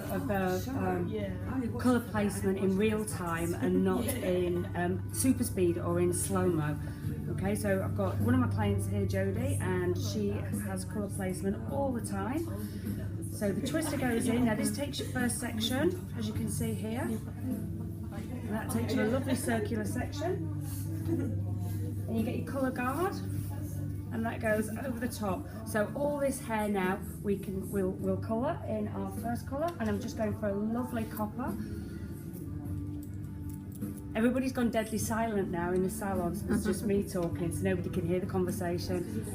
video of the colour placement in real time and not in super speed or in slow-mo. Okay, so I've got one of my clients here, Jodie, and she has colour placement all the time. So the twister goes in. Now this takes your first section, as you can see here. And that takes you a lovely circular section. And you get your colour guard, and that goes over the top. So all this hair now we'll colour in our first colour, and I'm just going for a lovely copper. Everybody's gone deadly silent now in the salon, so it's just me talking, so nobody can hear the conversation.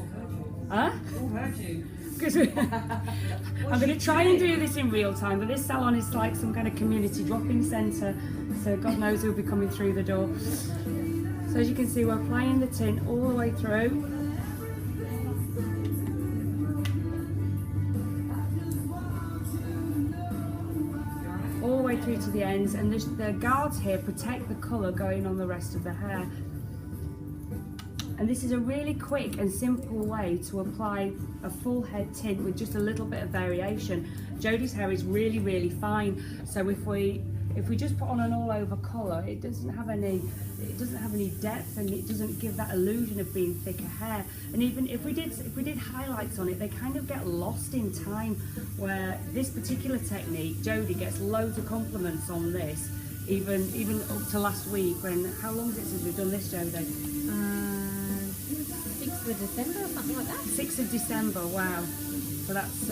Huh? I'm going to try and do this in real time, but this salon is like some kind of community drop-in centre, so God knows who'll be coming through the door. So as you can see, we're applying the tint all the way through. All the way through to the ends, and the guards here protect the colour going on the rest of the hair. And this is a really quick and simple way to apply a full head tint with just a little bit of variation. Jodie's hair is really, really fine, so if we just put on an all-over colour, it doesn't have any depth, and it doesn't give that illusion of being thicker hair. And even if we did highlights on it, they kind of get lost in time. Where this particular technique, Jodie gets loads of compliments on this, even up to last week. How long is it since we've done this, Jodie? 6th of December or something like that. 6th of December, wow. So that's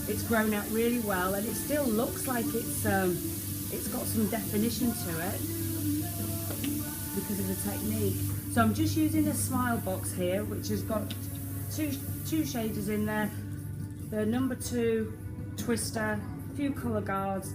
it's grown out really well, and it still looks like it's got some definition to it because of the technique. So I'm just using a smile box here, which has got two shaders in there, the number 2 twister, a few colour guards.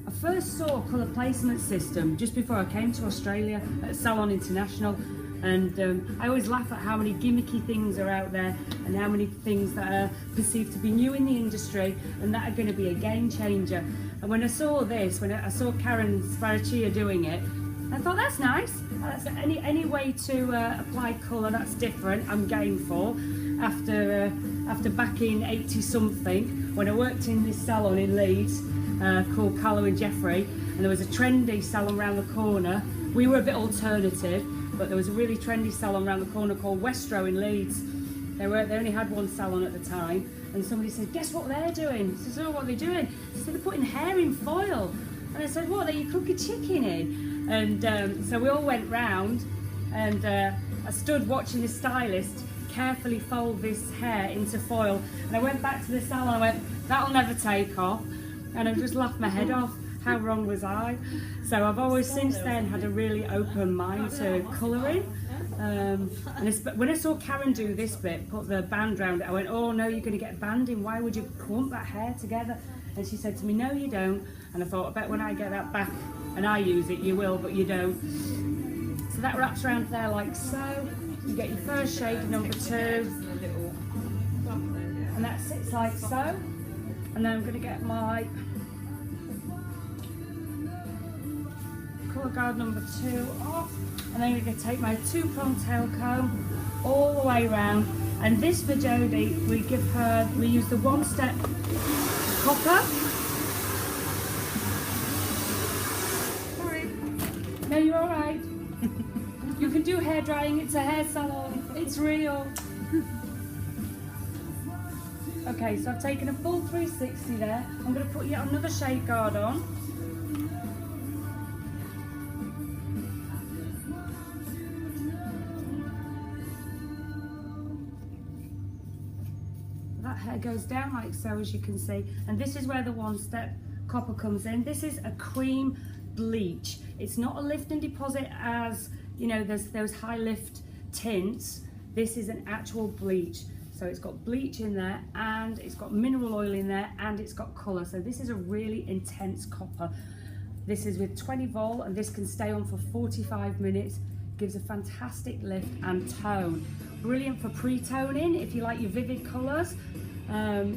I first saw a colour placement system just before I came to Australia at Salon International, and I always laugh at how many gimmicky things are out there and how many things that are perceived to be new in the industry and that are going to be a game changer. And when I saw this, when I saw Karen Sparaccia doing it, I thought that's nice. That's any way to apply colour that's different, I'm game for. After back in 80 something, when I worked in this salon in Leeds called Carlo and Jeffrey, and there was a trendy salon around the corner. We were a bit alternative, but there was a really trendy salon around the corner called Westro in Leeds. They only had one salon at the time, and somebody said, "Guess what they're doing?" I said, "Oh, what are they doing?" They said, "They're putting hair in foil." And I said, "What? Are you cooking chicken in?" And so we all went round, and I stood watching the stylist carefully fold this hair into foil. And I went back to the salon and I went, "That'll never take off." And I just laughed my head off. How wrong was I? So I've always since then had a really open mind to colouring. And when I saw Karen do this bit, put the band round it, I went, "Oh no, you're going to get banding. Why would you clump that hair together?" And she said to me, "No, you don't." And I thought, I bet when I get that back and I use it, you will, but you don't. So that wraps around there like so. You get your first shade, number 2. And that sits like so. And then I'm going to get my colour guard number 2 off, and then I'm going to take my 2-prong tail comb all the way around. And this for Jodie, we use the 1-step copper. Sorry. No, you're all right. You can do hair drying. It's a hair salon. It's real. Okay, so I've taken a full 360 there. I'm going to put yet another shade guard on. That hair goes down like so, as you can see. And this is where the 1-step copper comes in. This is a cream bleach. It's not a lift and deposit as, you know, there's those high lift tints. This is an actual bleach. So it's got bleach in there, and it's got mineral oil in there, and it's got colour. So this is a really intense copper. This is with 20 vol, and this can stay on for 45 minutes. Gives a fantastic lift and tone. Brilliant for pre-toning if you like your vivid colours,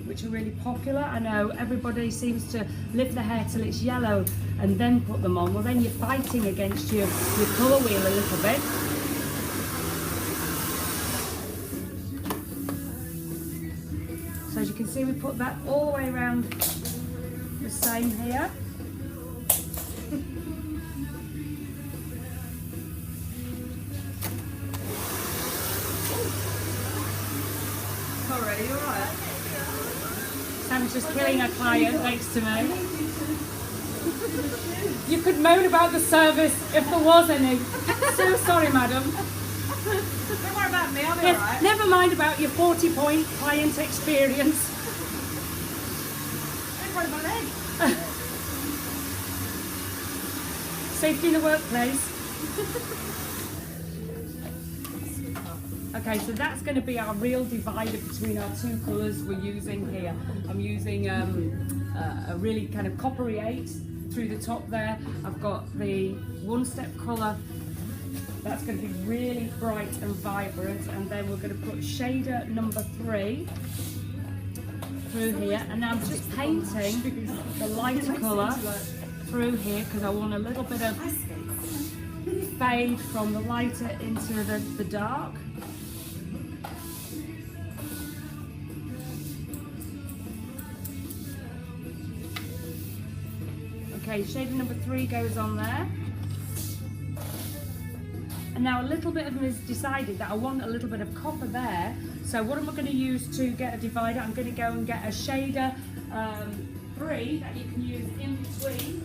which are really popular. I know everybody seems to lift the hair till it's yellow and then put them on. Well, then you're fighting against your colour wheel a little bit. can see we put that all the way around the same here. Alright, you alright? Sam's just killing a client next to me. You could moan about the service if there was any. So sorry, madam. Don't worry about me, I'll be Yes, alright. never mind about your 40-point client experience. Don't worry about me. Safety in the workplace. Okay, so that's going to be our real divider between our two colours we're using here. I'm using a really kind of coppery 8 through the top there. I've got the one-step colour. That's going to be really bright and vibrant, and then we're going to put shader number 3 through here, and now I'm just painting the lighter colour through here because I want a little bit of fade from the lighter into the dark. Okay, shader number 3 goes on there. And now a little bit of them has decided that I want a little bit of copper there. So what am I going to use to get a divider? I'm going to go and get a shader 3 that you can use in between.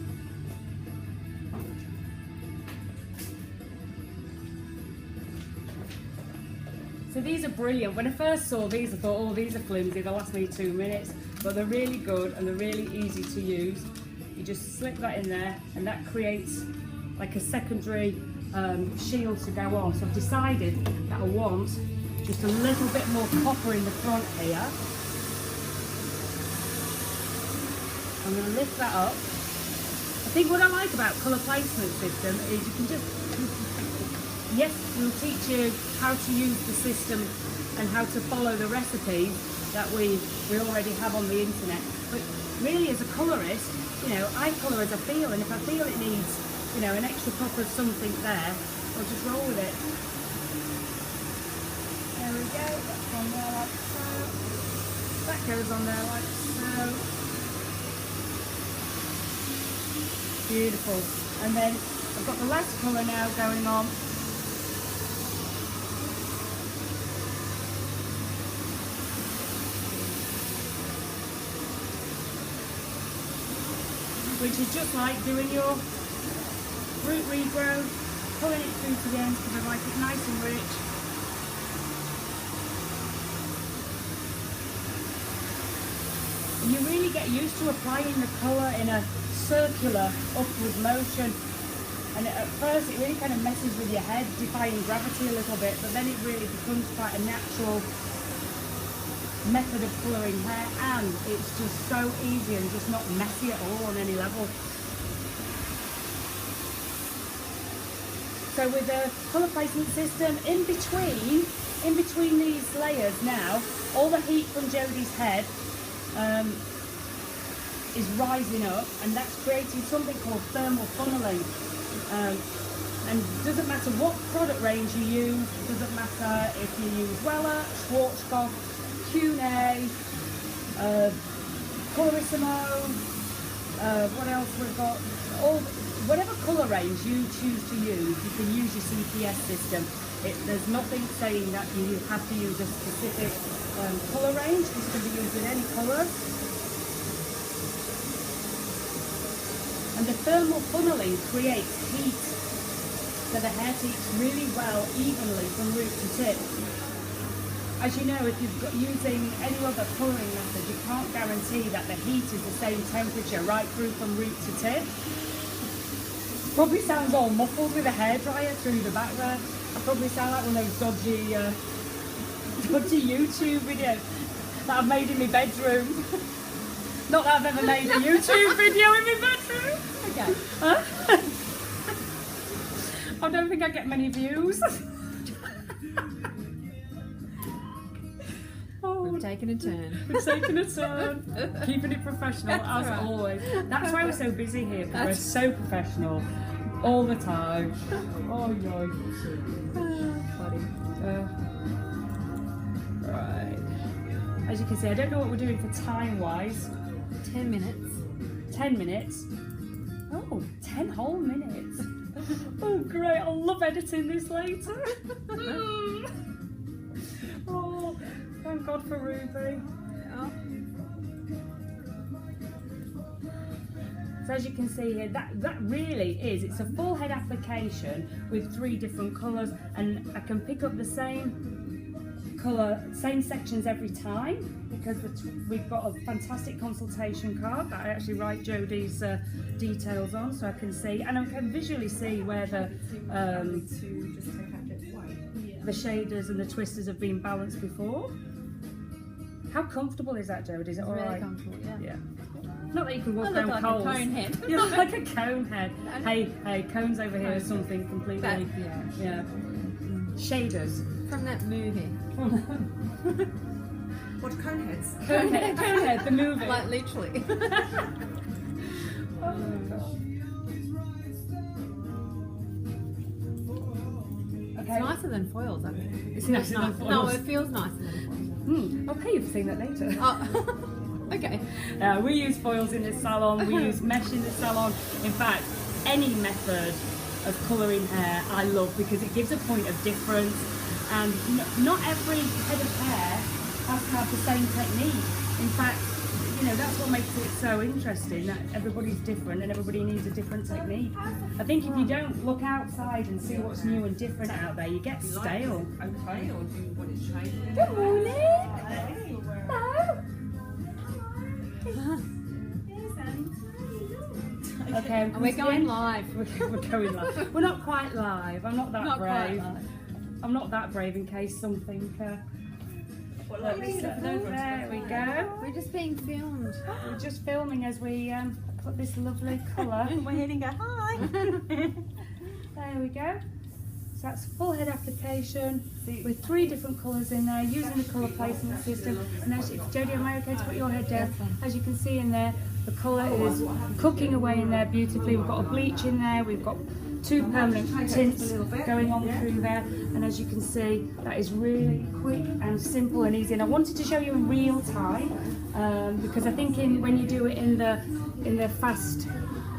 So these are brilliant. When I first saw these, I thought, oh, these are flimsy, they'll last me 2 minutes. But they're really good and they're really easy to use. You just slip that in there and that creates like a secondary shield to go on. So I've decided that I want just a little bit more copper in the front here. I'm going to lift that up. I think what I like about colour placement system is you can just, yes, we'll teach you how to use the system and how to follow the recipes that we already have on the internet. But really as a colourist, you know, I colour as I feel, and if I feel it needs, you know, an extra pop of something there, I'll just roll with it. There we go, that's on there like so. That goes on there like so. Beautiful. And then I've got the last colour now going on. Which is just like doing your root regrow, pulling it through to the end because I like it nice and rich. And you really get used to applying the colour in a circular upward motion. And at first it really kind of messes with your head, defying gravity a little bit, but then it really becomes quite a natural method of colouring hair, and it's just so easy and just not messy at all on any level. So with the colour placement system in between these layers now, all the heat from Jodie's head is rising up, and that's creating something called thermal funneling. And it doesn't matter what product range you use, it doesn't matter if you use Weller, Schwarzkopf, Cune, Colorissimo, what else we've got, whatever colour range you choose to use, you can use your CPS system. There's nothing saying that you have to use a specific colour range. This can be used with any colour. And the thermal funneling creates heat, so the hair heats really well, evenly from root to tip. As you know, if you're using any other colouring method, you can't guarantee that the heat is the same temperature right through from root to tip. Probably sounds all muffled with a hairdryer through the back there. I probably sound like one of those dodgy YouTube videos that I've made in my bedroom. Not that I've ever made a YouTube video in my bedroom. Okay. Huh? I don't think I get many views. We've taken a turn. We've taken a turn. Keeping it professional as right. always. That's why we're so busy here, because we're so professional all the time. Oh no. Funny. Right. As you can see, I don't know what we're doing for time-wise. 10 minutes. 10 minutes. Oh, 10 whole minutes. Oh, great. I'll love editing this later. Oh, thank God for Ruby. Oh. So as you can see here, that really is, it's a full head application with 3 different colours, and I can pick up the same colour, same sections every time, because we've got a fantastic consultation card that I actually write Jodie's details on, so I can see, and I can visually see where the shaders and the twisters have been balanced before. How comfortable is that, Jodie? Is it all Really right? comfortable, yeah. Not that you can walk I look around like Coles. a cone head. You look like a cone head. Hey, cones over here is something completely. That, Yeah. Shaders. From that movie. What, Coneheads? Conehead, the movie. Like literally. Oh my God. It's Okay. nicer than foils, I think. It's nicer than foils. No, it feels nicer than I'll pay you for saying that later. foils. Oh, okay. We use foils in this salon, we use mesh in this salon. In fact, any method of colouring hair I love, because it gives a point of difference, and not every head of hair has to have the same technique. In fact, you know, that's what makes it so interesting, that everybody's different and everybody needs a different technique. I think if you don't look outside and see what's new and different out there, you get stale. Okay, or do you want it changed? Good morning! Hello! Okay, We're going live. We're going live. We're not quite live. I'm not that Not quite brave. live. I'm not that brave in case something. There we go. We're just being filmed. We're just filming as we put this lovely colour. We're here and go, hi. There we go. So that's full head application with 3 different colours in there, using the colour placement system. And as Jodie, am I okay to put your head down? As you can see in there, the colour is cooking away in there beautifully. We've got a bleach in there, we've got 2 permanent tints going on through there, and as you can see, that is really quick and simple and easy. And I wanted to show you in real time, because I think when you do it in the fast,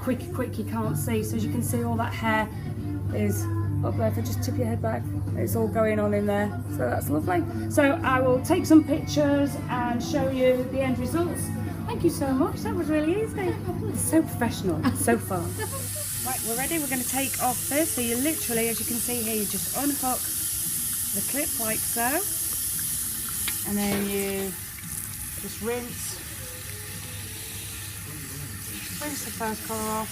quick, you can't see. So as you can see, all that hair is up there. If I just tip your head back, it's all going on in there. So that's lovely. So I will take some pictures and show you the end results. Thank you so much. That was really easy. It's so professional, so fun. Right, we're ready. We're going to take off this. So you literally, as you can see here, you just unhook the clip like so, and then you just rinse the first colour off.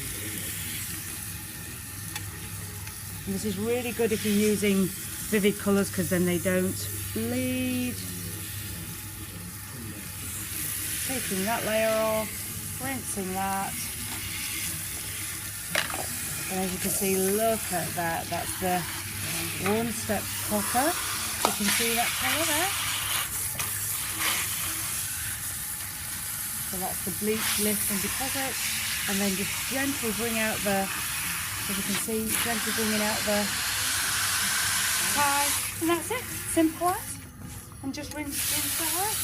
And this is really good if you're using vivid colours, because then they don't bleed. Taking that layer off, rinsing that. And as you can see, look at that. That's the 1-step copper. You can see that colour there. So that's the bleach, lift and deposit. And then just gently bring out the, as you can see, gently bringing out the tie. And that's it. Simple as. And just rinse that.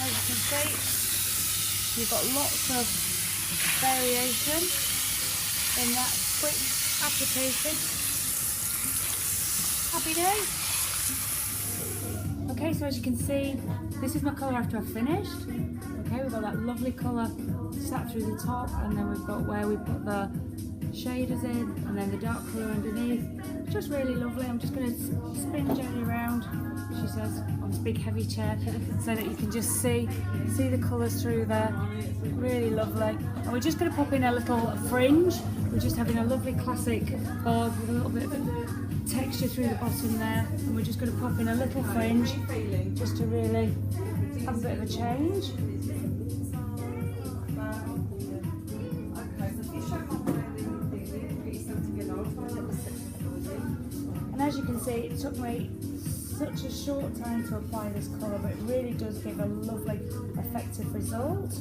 As you can see, you've got lots of variation in that quick application. Happy day. Okay, so as you can see, this is my colour after I've finished. Okay, we've got that lovely colour sat through the top, and then we've got where we put the shaders in, and then the dark colour underneath. Just really lovely. I'm just going to spin Jenny around, she says, on this big heavy chair, so that you can just see the colours through there. Really lovely. And we're just going to pop in a little fringe. We're just having a lovely classic board with a little bit of texture through the bottom there, and we're just going to pop in a little fringe just to really have a bit of a change. And as you can see, it took me such a short time to apply this colour, but it really does give a lovely effective result.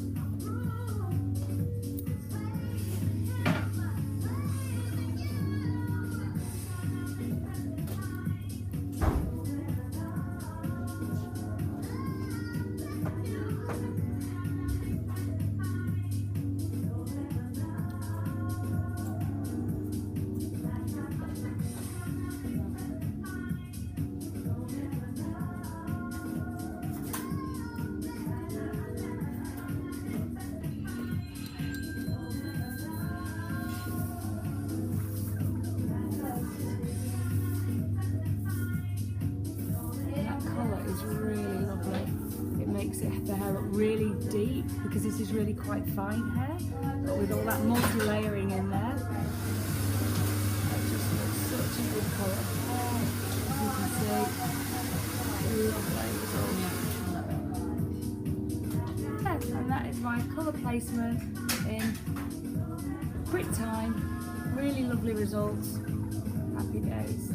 is really lovely. It makes the hair look really deep because this is really quite fine hair, but with all that multi-layering in there. It just looks such a good colour. As you can see, lovely result. Yeah, and that is my colour placement in quick time. Really lovely results. Happy days.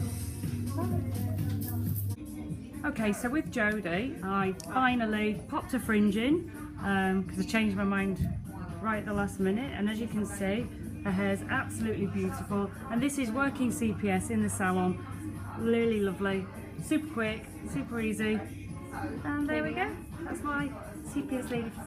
Okay, so with Jodie, I finally popped a fringe in because I changed my mind right at the last minute, and as you can see, her hair's absolutely beautiful, and this is working CPS in the salon. Really lovely, super quick, super easy, and there we go. That's my CPS lady.